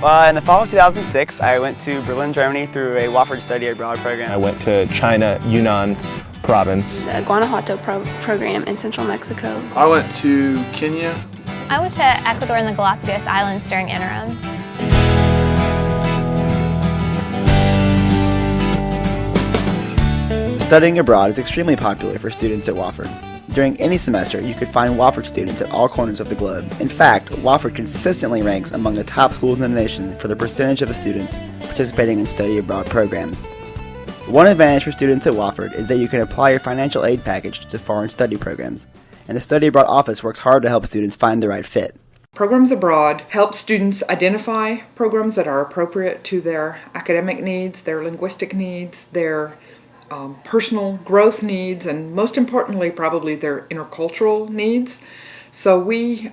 In the fall of 2006, I went to Berlin, Germany through a Wofford study abroad program. I went to China, Yunnan province. The Guanajuato program in central Mexico. I went to Kenya. I went to Ecuador and the Galapagos Islands during interim. Studying abroad is extremely popular for students at Wofford. During any semester, you could find Wofford students at all corners of the globe. In fact, Wofford consistently ranks among the top schools in the nation for the percentage of the students participating in study abroad programs. One advantage for students at Wofford is that you can apply your financial aid package to foreign study programs, and the study abroad office works hard to help students find the right fit. Programs abroad help students identify programs that are appropriate to their academic needs, their linguistic needs, their personal growth needs, and most importantly probably their intercultural needs. So we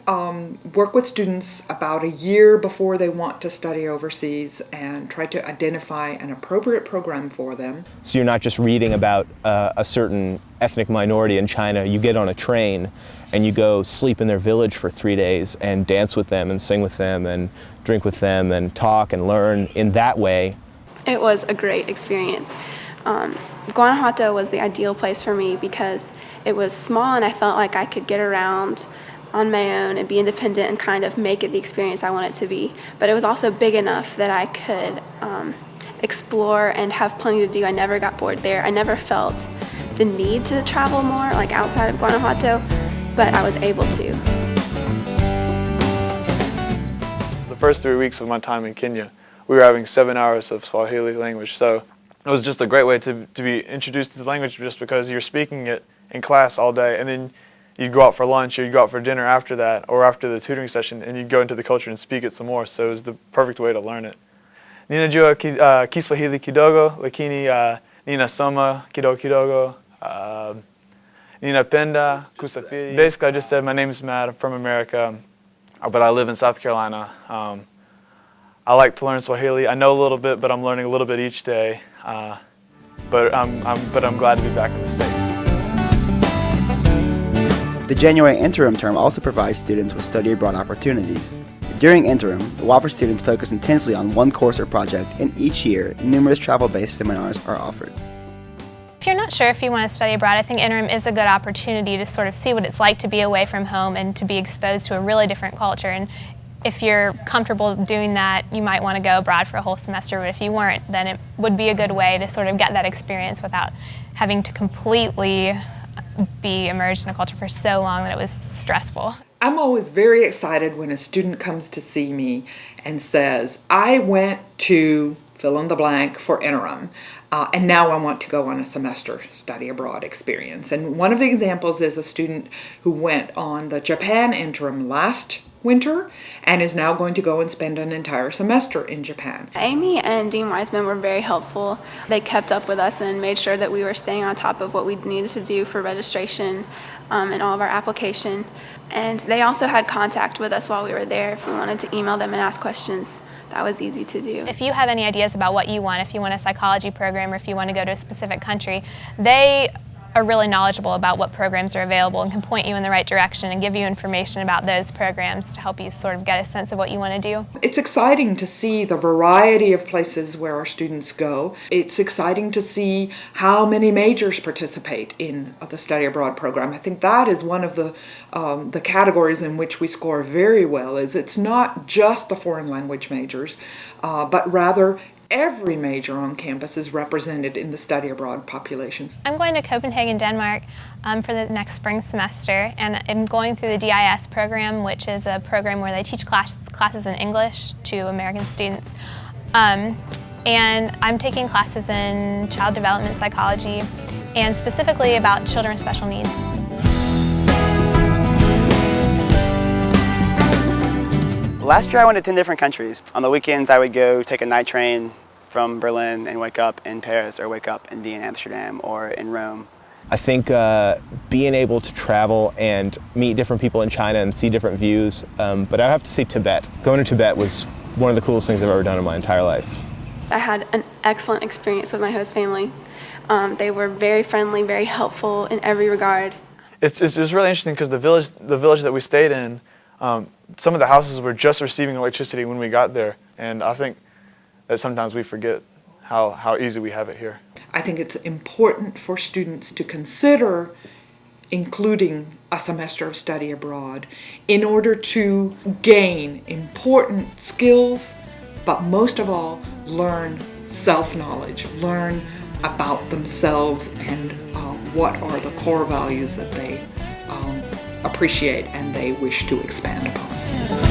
work with students about a year before they want to study overseas and try to identify an appropriate program for them. So you're not just reading about a certain ethnic minority in China. You get on a train and you go sleep in their village for 3 days and dance with them and sing with them and drink with them and talk and learn in that way. It was a great experience. Guanajuato was the ideal place for me because it was small and I felt like I could get around on my own and be independent and kind of make it the experience I want it to be. But it was also big enough that I could explore and have plenty to do. I never got bored there. I never felt the need to travel more, like outside of Guanajuato, but I was able to. The first 3 weeks of my time in Kenya, we were having 7 hours of Swahili language, so it was just a great way to be introduced to the language just because you're speaking it in class all day, and then you'd go out for lunch or you'd go out for dinner after that or after the tutoring session and you'd go into the culture and speak it some more, so it was the perfect way to learn it. Ninajua Kiswahili kidogo, lakini ninasoma kidogo kidogo, ninapenda kusafiri. Basically, I just said, my name is Matt, I'm from America, but I live in South Carolina. I like to learn Swahili. I know a little bit, but I'm learning a little bit each day. But I'm glad to be back in the States. The January interim term also provides students with study abroad opportunities. During interim, Wofford students focus intensely on one course or project, and each year, numerous travel-based seminars are offered. If you're not sure if you want to study abroad, I think interim is a good opportunity to sort of see what it's like to be away from home and to be exposed to a really different culture. And if you're comfortable doing that, you might want to go abroad for a whole semester, but if you weren't, then it would be a good way to sort of get that experience without having to completely be immersed in a culture for so long that it was stressful. I'm always very excited when a student comes to see me and says, I went to fill in the blank for interim, and now I want to go on a semester study abroad experience. And one of the examples is a student who went on the Japan interim last winter and is now going to go and spend an entire semester in Japan. Amy and Dean Wiseman were very helpful. They kept up with us and made sure that we were staying on top of what we needed to do for registration and all of our application. And they also had contact with us while we were there. If we wanted to email them and ask questions, that was easy to do. If you have any ideas about what you want, if you want a psychology program or if you want to go to a specific country, they are really knowledgeable about what programs are available and can point you in the right direction and give you information about those programs to help you sort of get a sense of what you want to do. It's exciting to see the variety of places where our students go. It's exciting to see how many majors participate in the study abroad program. I think that is one of the categories in which we score very well. Is it's not just the foreign language majors, but rather every major on campus is represented in the study abroad populations. I'm going to Copenhagen, Denmark for the next spring semester, and I'm going through the DIS program, which is a program where they teach classes in English to American students. And I'm taking classes in child development psychology and specifically about children with special needs. Last year I went to 10 different countries. On the weekends I would go take a night train from Berlin and wake up in Paris or wake up and be in Amsterdam or in Rome. I think being able to travel and meet different people in China and see different views, but I have to say Tibet. Going to Tibet was one of the coolest things I've ever done in my entire life. I had an excellent experience with my host family. They were very friendly, very helpful in every regard. It was really interesting because the village that we stayed in, some of the houses were just receiving electricity when we got there, And I think that sometimes we forget how easy we have it here. I think it's important for students to consider including a semester of study abroad in order to gain important skills, but most of all, learn self-knowledge, learn about themselves and what are the core values that they appreciate and they wish to expand upon.